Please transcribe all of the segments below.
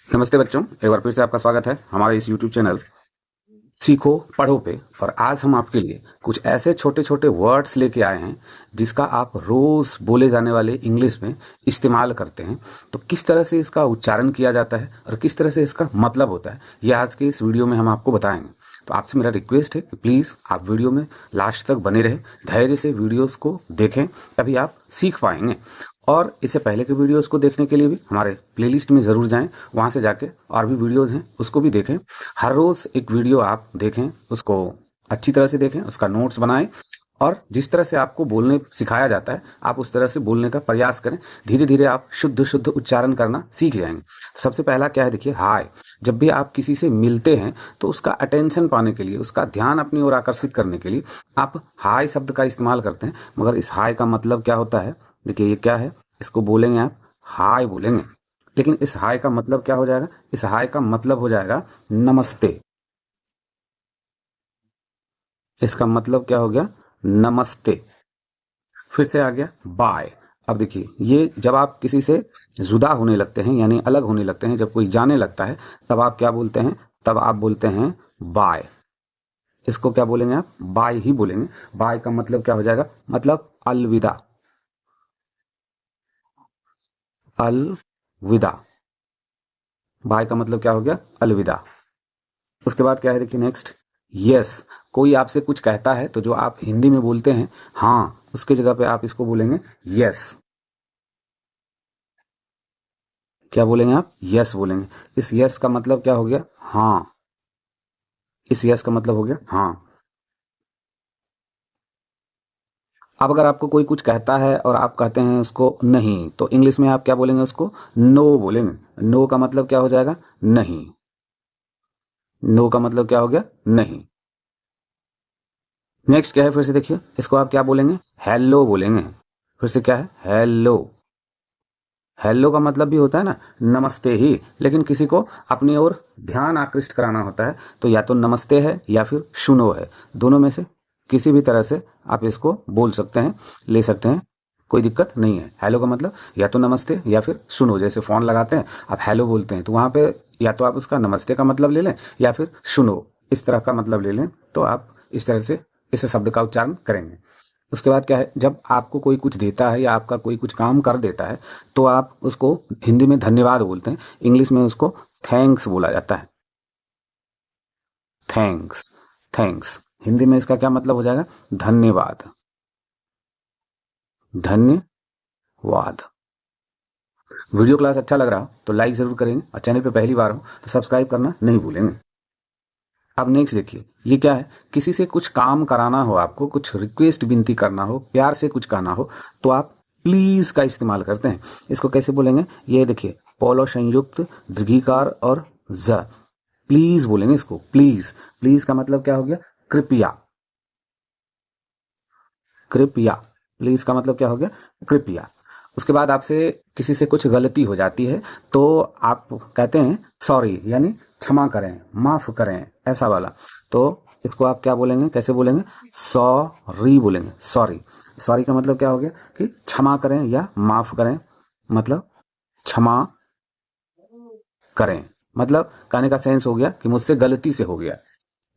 नमस्ते बच्चों, एक बार फिर से आपका स्वागत है हमारे इस YouTube चैनल सीखो पढ़ो पे। और आज हम आपके लिए कुछ ऐसे छोटे छोटे वर्ड्स लेके आए हैं जिसका आप रोज बोले जाने वाले इंग्लिश में इस्तेमाल करते हैं। तो किस तरह से इसका उच्चारण किया जाता है और किस तरह से इसका मतलब होता है, ये आज के इस वीडियो में हम आपको बताएंगे। तो आपसे मेरा रिक्वेस्ट है कि प्लीज़ आप वीडियो में लास्ट तक बने रहे, धैर्य से वीडियोस को देखें, तभी आप सीख पाएंगे। और इससे पहले के वीडियोस को देखने के लिए भी हमारे प्लेलिस्ट में ज़रूर जाएं, वहां से जाके और भी वीडियोस हैं उसको भी देखें। हर रोज़ एक वीडियो आप देखें, उसको अच्छी तरह से देखें, उसका नोट्स बनाएं और जिस तरह से आपको बोलने सिखाया जाता है आप उस तरह से बोलने का प्रयास करें। धीरे धीरे आप शुद्ध शुद्ध उच्चारण करना सीख जाएंगे। सबसे पहला क्या है, देखिए हाय। जब भी आप किसी से मिलते हैं तो उसका अटेंशन पाने के लिए, उसका ध्यान अपनी ओर आकर्षित करने के लिए आप हाय शब्द का इस्तेमाल करते हैं। मगर इस हाय का मतलब क्या होता है, देखिए ये क्या है, इसको बोलेंगे आप हाय बोलेंगे, लेकिन इस हाय का मतलब क्या हो जाएगा, इस हाय का मतलब हो जाएगा नमस्ते। इसका मतलब क्या हो गया, नमस्ते। फिर से आ गया बाय। अब देखिए ये जब आप किसी से जुदा होने लगते हैं यानी अलग होने लगते हैं, जब कोई जाने लगता है तब आप क्या बोलते हैं, तब आप बोलते हैं बाय। इसको क्या बोलेंगे आप, बाय ही बोलेंगे। बाय का मतलब क्या हो जाएगा, मतलब अलविदा। अलविदा, बाय का मतलब क्या हो गया, अलविदा। उसके बाद क्या है, देखिए नेक्स्ट यस। कोई आपसे कुछ कहता है तो जो आप हिंदी में बोलते हैं हाँ, उसके जगह पे आप इसको बोलेंगे यस। क्या बोलेंगे आप, यस बोलेंगे। इस यस का मतलब क्या हो गया, हाँ। इस यस का मतलब हो गया हाँ। अब अगर आपको कोई कुछ कहता है और आप कहते हैं उसको नहीं, तो इंग्लिश में आप क्या बोलेंगे, उसको नो बोलेंगे। नो का मतलब क्या हो जाएगा, नहीं। नो का मतलब क्या हो गया, नहीं। नेक्स्ट क्या है, फिर से देखिए, इसको आप क्या बोलेंगे, हेलो बोलेंगे। फिर से क्या है, हेलो। हेलो का मतलब भी होता है ना नमस्ते ही, लेकिन किसी को अपनी ओर ध्यान आकृष्ट कराना होता है तो या तो नमस्ते है या फिर सुनो है। दोनों में से किसी भी तरह से आप इसको बोल सकते हैं, ले सकते हैं, कोई दिक्कत नहीं है। हेलो का मतलब या तो नमस्ते या फिर सुनो। जैसे फोन लगाते हैं आप हेलो बोलते हैं तो वहां पे या तो आप उसका नमस्ते का मतलब ले लें या फिर सुनो इस तरह का मतलब ले लें, तो आप इस तरह से इस शब्द का उच्चारण करेंगे। उसके बाद क्या है, जब आपको कोई कुछ देता है या आपका कोई कुछ काम कर देता है तो आप उसको हिंदी में धन्यवाद बोलते हैं, इंग्लिश में उसको थैंक्स बोला जाता है। थैंक्स, थैंक्स हिंदी में इसका क्या मतलब हो जाएगा, धन्यवाद। धन्यवाद। वीडियो क्लास अच्छा लग रहा हो तो लाइक जरूर करेंगे और चैनल पे पहली बार हो तो सब्सक्राइब करना नहीं भूलेंगे। अब नेक्स्ट देखिए, ये क्या है, किसी से कुछ काम कराना हो, आपको कुछ रिक्वेस्ट विनती करना हो, प्यार से कुछ कहना हो तो आप प्लीज का इस्तेमाल करते हैं। इसको कैसे बोलेंगे, ये देखिए पोलो संयुक्त दीर्घिकार और ज, प्लीज बोलेंगे इसको, प्लीज। प्लीज का मतलब क्या हो गया, कृपया। कृपया, प्लीज का मतलब क्या हो गया, कृपया। उसके बाद आपसे किसी से कुछ गलती हो जाती है तो आप कहते हैं सॉरी, यानी क्षमा करें, माफ करें, ऐसा वाला। तो इसको आप क्या बोलेंगे, कैसे बोलेंगे, सॉरी बोलेंगे, सॉरी। सॉरी का मतलब क्या हो गया कि क्षमा करें या माफ करें, मतलब क्षमा करें, मतलब कहने का सेंस हो गया कि मुझसे गलती से हो गया,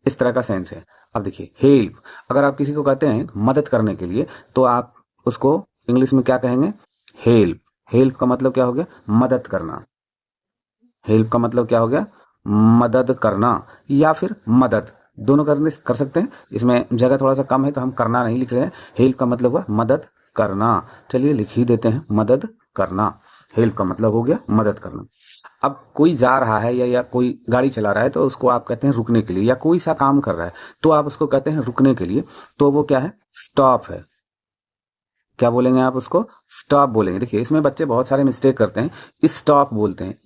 इस तरह का सेंस है। अब देखिए हेल्प, अगर आप किसी को कहते हैं मदद करने के लिए तो आप उसको इंग्लिश में क्या कहेंगे, हेल्प। हेल्प का मतलब क्या हो गया, मदद करना। हेल्प का मतलब क्या हो गया, मदद करना या फिर मदद, दोनों करने कर सकते हैं। इसमें जगह थोड़ा सा कम है तो हम करना नहीं लिख रहे हैं। हेल्प का मतलब हुआ मदद करना, चलिए लिख ही देते हैं मदद करना। हेल्प का मतलब हो गया मदद करना। अब कोई जा रहा है या कोई गाड़ी चला रहा है तो उसको आप कहते हैं रुकने के लिए, या कोई सा काम कर रहा है तो आप उसको कहते हैं रुकने के लिए, तो वो क्या है, स्टॉप है। क्या बोलेंगे आप उसको, स्टॉप बोलेंगे। देखिए इसमें बच्चे बहुत सारे मिस्टेक करते हैं, स्टॉप बोलते हैं,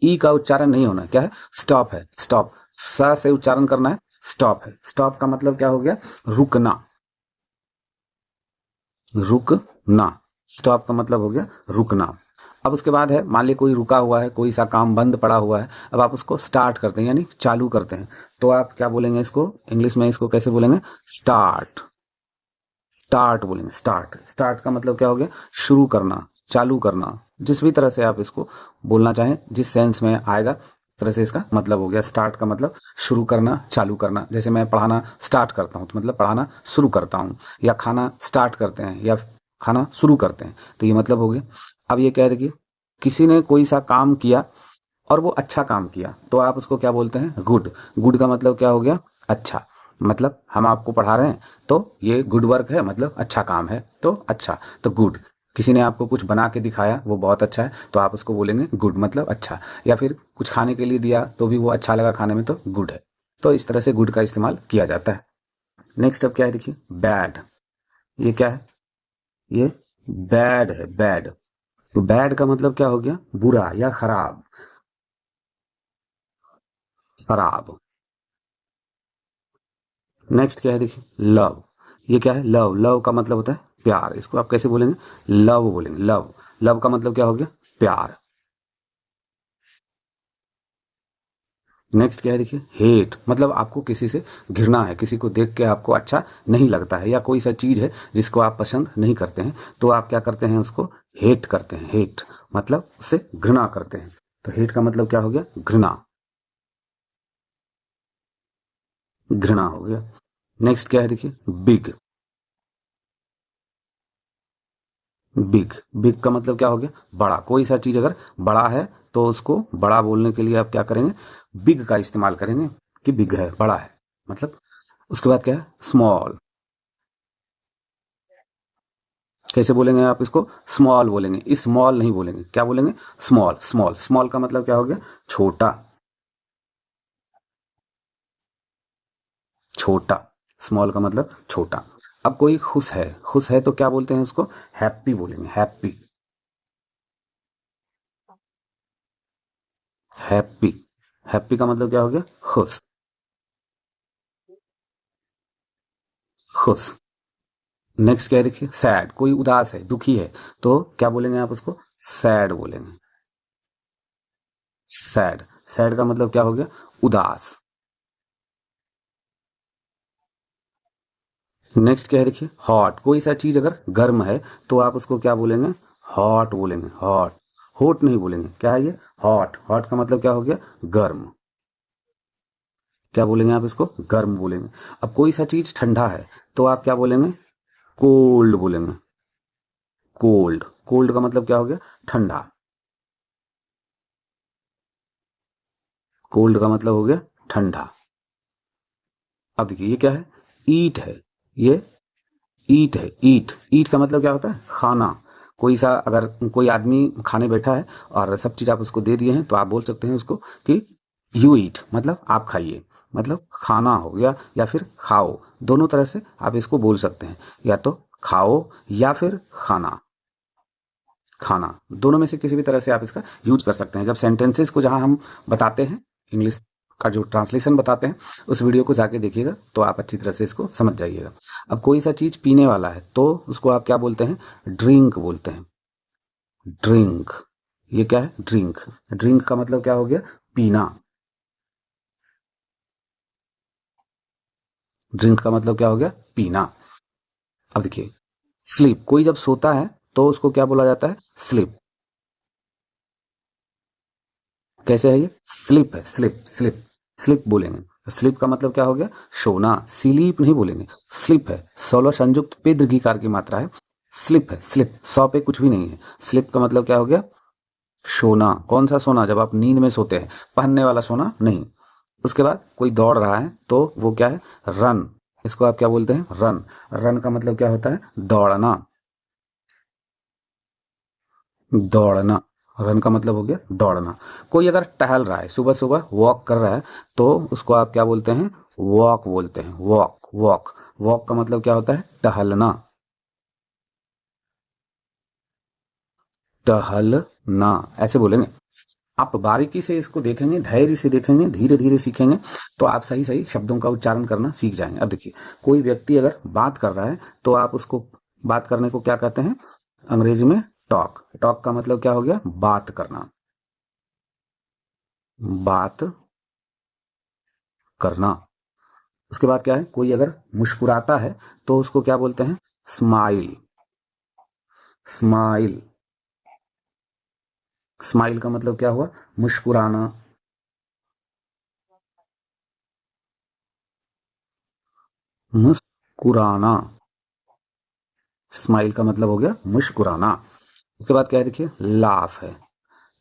ई का उच्चारण नहीं होना, क्या है, स्टॉप है, स्टॉप। स से उच्चारण करना है, स्टॉप है। स्टॉप का मतलब क्या हो गया, रुकना। रुकना, स्टॉप का मतलब हो गया रुकना। अब उसके बाद है, मान लीजिए कोई रुका हुआ है, कोई सा काम बंद पड़ा हुआ है, अब आप उसको स्टार्ट करते हैं यानी चालू करते हैं, तो आप क्या बोलेंगे इसको, इंग्लिश में इसको कैसे बोलेंगे, स्टार्ट। स्टार्ट बोलेंगे, स्टार्ट। स्टार्ट का मतलब क्या हो गया, शुरू करना, चालू करना, जिस भी तरह से आप इसको बोलना चाहें, जिस सेंस में आएगा उस तरह से इसका मतलब हो गया। स्टार्ट का मतलब शुरू करना, चालू करना। जैसे मैं पढ़ाना स्टार्ट करता हूँ तो मतलब पढ़ाना शुरू करता हूँ, या खाना स्टार्ट करते हैं या खाना शुरू करते हैं, तो ये मतलब हो गया। अब ये कह देखिए, किसी ने कोई सा काम किया और वो अच्छा काम किया, तो आप उसको क्या बोलते हैं? गुड। गुड का मतलब क्या हो गया? अच्छा। मतलब हम आपको पढ़ा रहे हैं तो ये गुड वर्क है, मतलब अच्छा काम है, तो अच्छा, तो गुड। किसी ने आपको कुछ बना के दिखाया, वो बहुत अच्छा है, तो आप उसको बोलेंगे गुड, मतलब अच्छा। या फिर कुछ खाने के लिए दिया तो भी वो अच्छा लगा खाने में, तो गुड है। तो इस तरह से गुड का इस्तेमाल किया जाता है। नेक्स्ट अब क्या है देखिए, बैड। ये क्या है? ये बैड है, बैड। तो बैड का मतलब क्या हो गया? बुरा या खराब। खराब। नेक्स्ट क्या है देखिए, लव। ये क्या है? लव। लव का मतलब होता है प्यार। इसको आप कैसे बोलेंगे? लव बोलेंगे, लव। लव का मतलब क्या हो गया? प्यार। नेक्स्ट क्या है देखिए, हेट। मतलब आपको किसी से घृणा है, किसी को देख के आपको अच्छा नहीं लगता है, या कोई सा चीज है जिसको आप पसंद नहीं करते हैं, तो आप क्या करते हैं? उसको हेट करते हैं। हेट मतलब उससे घृणा करते हैं। तो हेट का मतलब क्या हो गया? घृणा। घृणा हो गया। नेक्स्ट क्या है देखिए, बिग। बिग। बिग का मतलब क्या हो गया? बड़ा। कोई सा चीज अगर बड़ा है तो उसको बड़ा बोलने के लिए आप क्या करेंगे? बिग का इस्तेमाल करेंगे, कि बिग है, बड़ा है, मतलब। उसके बाद क्या है? स्मॉल। कैसे बोलेंगे आप इसको? स्मॉल बोलेंगे, स्मॉल नहीं बोलेंगे। क्या बोलेंगे? स्मॉल। स्मॉल। स्मॉल का मतलब क्या हो गया? छोटा। छोटा। स्मॉल का मतलब छोटा। अब कोई खुश है, खुश है तो क्या बोलते हैं उसको? हैप्पी बोलेंगे, हैप्पी। हैप्पी। हैप्पी का मतलब क्या हो गया? खुश। खुश। नेक्स्ट क्या है देखिए, सैड। कोई उदास है, दुखी है, तो क्या बोलेंगे आप उसको? सैड बोलेंगे। सैड। सैड का मतलब क्या हो गया? उदास। नेक्स्ट क्या है देखिए, हॉट। कोई सा चीज अगर गर्म है तो आप उसको क्या बोलेंगे? हॉट बोलेंगे, हॉट। हॉट नहीं बोलेंगे। क्या है ये? हॉट। हॉट का मतलब क्या हो गया? गर्म। क्या बोलेंगे आप इसको? गर्म बोलेंगे। अब कोई सा चीज ठंडा है तो आप क्या बोलेंगे? कोल्ड बोलेंगे। कोल्ड। कोल्ड का मतलब क्या हो गया? ठंडा। कोल्ड का मतलब हो गया ठंडा। अब देखिए, ये क्या है? ईट है। ये ईट है। ईट। ईट का मतलब क्या होता है? खाना। कोई सा अगर कोई आदमी खाने बैठा है और सब चीज आप उसको दे दिए हैं, तो आप बोल सकते हैं उसको कि यू ईट, मतलब आप खाइए, मतलब खाना हो गया, या फिर खाओ। दोनों तरह से आप इसको बोल सकते हैं, या तो खाओ या फिर खाना। खाना, दोनों में से किसी भी तरह से आप इसका यूज कर सकते हैं। जब सेंटेंसेस को जहां हम बताते हैं, इंग्लिश का जो ट्रांसलेशन बताते हैं, उस वीडियो को जाके देखिएगा तो आप अच्छी तरह से इसको समझ जाइएगा। अब कोई सा चीज पीने वाला है तो उसको आप क्या बोलते हैं? ड्रिंक बोलते हैं। ड्रिंक। ये क्या है? ड्रिंक। ड्रिंक का मतलब क्या हो गया? पीना। ड्रिंक का मतलब क्या हो गया? पीना। अब देखिए, स्लीप। कोई जब सोता है तो उसको क्या बोला जाता है? स्लीप। कैसे है ये? स्लिप है, स्लिप। स्लिप। स्लिप बोलेंगे। स्लिप का मतलब क्या हो गया? सोना। स्लीप नहीं बोलेंगे। स्लिप है, सोलह संयुक्त पे दीर्घिकार की मात्रा है। स्लिप है, स्लिप। सौ पे कुछ भी नहीं है। स्लिप का मतलब क्या हो गया? सोना। कौन सा सोना? जब आप नींद में सोते हैं, पहनने वाला सोना नहीं। उसके बाद कोई दौड़ रहा है तो वो क्या है? रन। इसको आप क्या बोलते हैं? रन। रन का मतलब क्या होता है? दौड़ना। दौड़ना। रन का मतलब हो गया दौड़ना। कोई अगर टहल रहा है, सुबह सुबह वॉक कर रहा है, तो उसको आप क्या बोलते हैं? वॉक बोलते हैं। वॉक। वॉक। वॉक का मतलब क्या होता है? टहलना। टहलना, ऐसे बोलेंगे। आप बारीकी से इसको देखेंगे, धैर्य से देखेंगे, धीरे धीरे सीखेंगे, तो आप सही सही शब्दों का उच्चारण करना सीख जाएंगे। अब देखिए, कोई व्यक्ति अगर बात कर रहा है तो आप उसको बात करने को क्या कहते हैं? अंग्रेजी में टॉक। टॉक का मतलब क्या हो गया? बात करना। बात करना। उसके बाद क्या है? कोई अगर मुस्कुराता है तो उसको क्या बोलते हैं? स्माइल। स्माइल। स्माइल का मतलब क्या हुआ? मुस्कुराना। मुस्कुराना। स्माइल का मतलब हो गया मुस्कुराना। उसके बाद क्या है देखिए, लाफ है।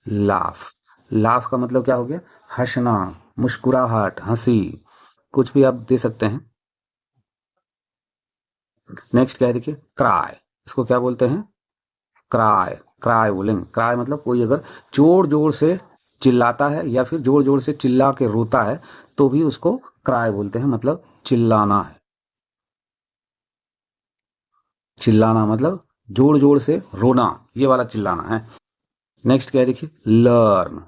लाफ। लाफ का मतलब क्या हो गया? हंसना, मुस्कुराहट, हंसी, कुछ भी आप दे सकते हैं। नेक्स्ट क्या है देखिए, क्राई। इसको क्या बोलते हैं? क्राई। क्राई बोलेंगे। क्राई मतलब कोई अगर जोर जोर से चिल्लाता है या फिर जोर जोर से चिल्ला के रोता है तो भी उसको क्राई बोलते हैं, मतलब चिल्लाना है। चिल्लाना मतलब जोर जोर से रोना, ये वाला चिल्लाना है। नेक्स्ट क्या है देखिए, लर्न।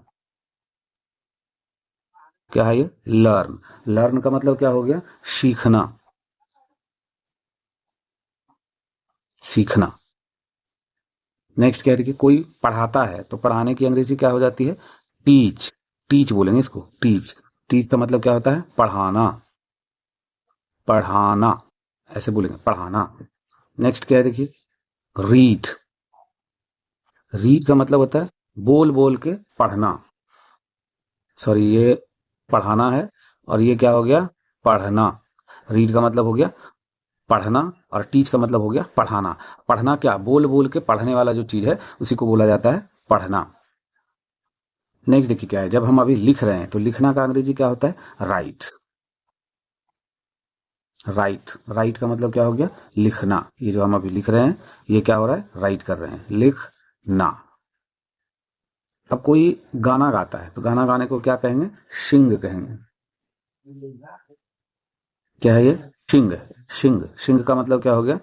क्या है ये? लर्न। लर्न का मतलब क्या हो गया? सीखना। सीखना। नेक्स्ट क्या है देखिए, कोई पढ़ाता है तो पढ़ाने की अंग्रेजी क्या हो जाती है? टीच। टीच बोलेंगे इसको, टीच। टीच का मतलब क्या होता है? पढ़ाना। पढ़ाना, ऐसे बोलेंगे, पढ़ाना। नेक्स्ट क्या है देखिए, रीड। रीड का मतलब होता है बोल बोल के पढ़ना। सॉरी, ये पढ़ाना है और ये क्या हो गया? पढ़ना। रीड का मतलब हो गया पढ़ना और टीच का मतलब हो गया पढ़ाना। पढ़ना क्या? बोल बोल के पढ़ने वाला जो चीज है उसी को बोला जाता है पढ़ना। नेक्स्ट देखिए क्या है, जब हम अभी लिख रहे हैं तो लिखना का अंग्रेजी क्या होता है? राइट। राइट। राइट का मतलब क्या हो गया? लिखना। ये जो हम अभी लिख रहे हैं ये क्या हो रहा है? राइट कर रहे हैं, लिखना। अब कोई गाना गाता है तो गाना गाने को क्या कहेंगे? सिंग कहेंगे। क्या है ये? सिंग। सिंग। सिंग का मतलब क्या हो गया?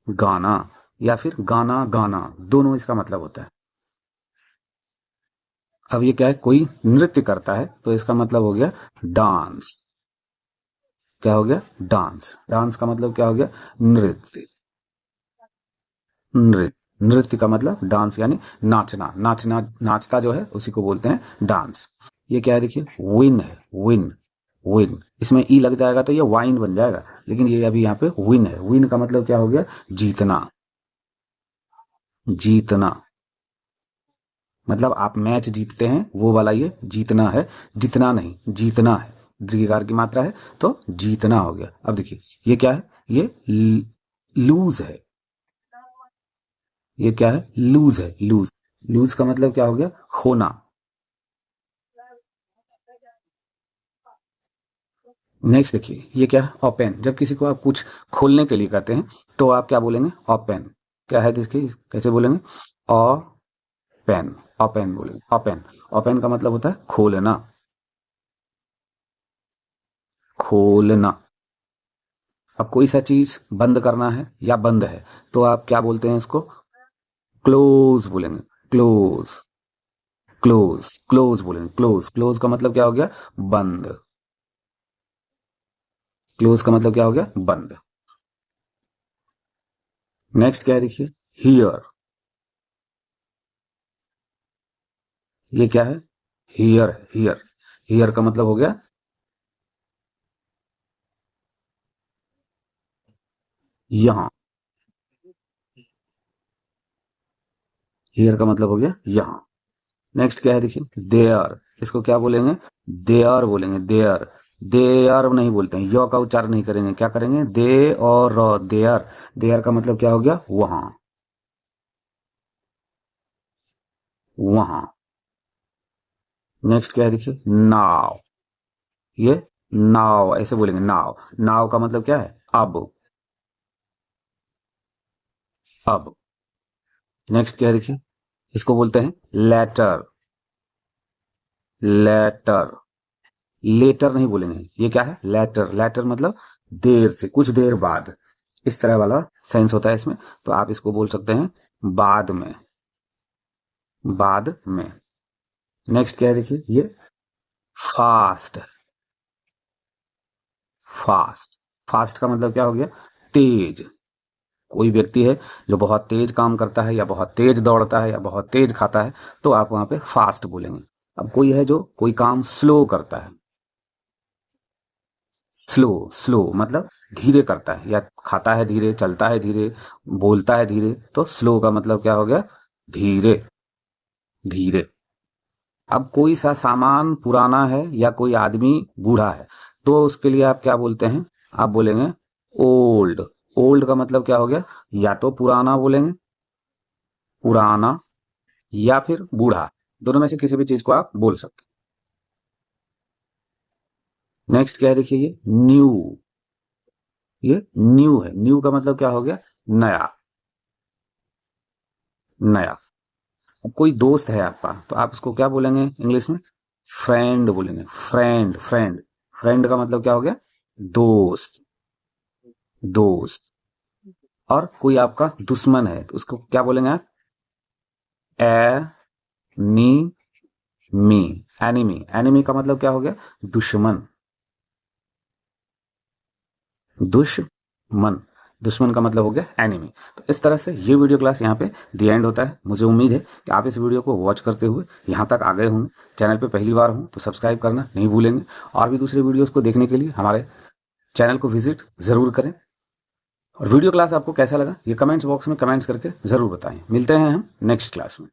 गाना या फिर गाना गाना, दोनों इसका मतलब होता है। अब ये क्या है, कोई नृत्य करता है तो इसका मतलब हो गया डांस। क्या हो गया? डांस। डांस का मतलब क्या हो गया? नृत्य। नृत्य। नृत्य का मतलब डांस यानी नाचना। नाचना, नाचता जो है उसी को बोलते हैं डांस। ये क्या है देखिए, विन है। विन। विन, इसमें ई लग जाएगा तो ये वाइन बन जाएगा, लेकिन ये अभी यहाँ पे विन है। विन का मतलब क्या हो गया? जीतना। जीतना मतलब आप मैच जीतते हैं वो वाला ये जीतना है, जितना नहीं, जीतना है। दीर्घकार की मात्रा है तो जीतना हो गया। अब देखिए ये क्या है? ये लूज है। ये क्या है? लूज है। लूज। लूज का मतलब क्या हो गया? खोना। नेक्स्ट देखिए ये क्या है? ओपन। जब किसी को आप कुछ खोलने के लिए कहते हैं तो आप क्या बोलेंगे? ओपन। क्या है देखिए, कैसे बोलेंगे? ओपन। ओपन बोलेंगे। ओपन। ओपन का मतलब होता है खोलना। खोलना। अब कोई सा चीज बंद करना है या बंद है तो आप क्या बोलते हैं इसको? क्लोज बोलेंगे। क्लोज। क्लोज। क्लोज बोलेंगे। क्लोज। क्लोज का मतलब क्या हो गया? बंद। क्लोज का मतलब क्या हो गया? बंद। नेक्स्ट क्या है देखिए, हियर। ये क्या है? हियर। हियर। हियर का मतलब हो गया यहां। हियर का मतलब हो गया यहां। नेक्स्ट क्या है देखिए, देयर। इसको क्या बोलेंगे? देयर बोलेंगे। देयर। देयर नहीं बोलते हैं, य का उच्चारण नहीं करेंगे, क्या करेंगे? दे और र, देयर। देयर का मतलब क्या हो गया? वहां। वहां। नेक्स्ट क्या है देखिए, नाव। ये नाव ऐसे बोलेंगे, नाव। नाव का मतलब क्या है? अब। अब। नेक्स्ट क्या है देखिए, इसको बोलते हैं लेटर। लेटर। लेटर नहीं बोलेंगे, ये क्या है? लेटर। लेटर मतलब देर से, कुछ देर बाद, इस तरह वाला सेंस होता है इसमें। तो आप इसको बोल सकते हैं बाद में। बाद में। नेक्स्ट क्या है देखिए, ये फास्ट। फास्ट। फास्ट का मतलब क्या हो गया? तेज। कोई व्यक्ति है जो बहुत तेज काम करता है या बहुत तेज दौड़ता है या बहुत तेज खाता है तो आप वहां पे फास्ट बोलेंगे। अब कोई है जो कोई काम स्लो करता है। स्लो। स्लो मतलब धीरे करता है या खाता है धीरे, चलता है धीरे, बोलता है धीरे, तो स्लो का मतलब क्या हो गया? धीरे। धीरे। अब कोई सा सामान पुराना है या कोई आदमी बूढ़ा है, तो उसके लिए आप क्या बोलते हैं? आप बोलेंगे ओल्ड। ओल्ड का मतलब क्या हो गया? या तो पुराना बोलेंगे, पुराना, या फिर बूढ़ा। दोनों में से किसी भी चीज को आप बोल सकते हैं। नेक्स्ट क्या है, देखिए ये न्यू। ये न्यू है। न्यू का मतलब क्या हो गया? नया। नया। अब कोई दोस्त है आपका, तो आप उसको क्या बोलेंगे इंग्लिश में? फ्रेंड बोलेंगे। Friend, friend. फ्रेंड का मतलब क्या हो गया? दोस्त। दोस्त। और कोई आपका दुश्मन है, तो उसको क्या बोलेंगे आप? ए नी मी। एनिमी। एनिमी का मतलब क्या हो गया? दुश्मन। दुश्मन। दुश्मन का मतलब हो गया एनिमी। तो इस तरह से ये वीडियो क्लास यहाँ पे दी एंड होता है। मुझे उम्मीद है कि आप इस वीडियो को वॉच करते हुए यहाँ तक आ गए होंगे। चैनल पे पहली बार हो तो सब्सक्राइब करना नहीं भूलेंगे, और भी दूसरे वीडियोस को देखने के लिए हमारे चैनल को विजिट जरूर करें। और वीडियो क्लास आपको कैसा लगा ये कमेंट्स बॉक्स में कमेंट्स करके जरूर बताएं। मिलते हैं हम नेक्स्ट क्लास में।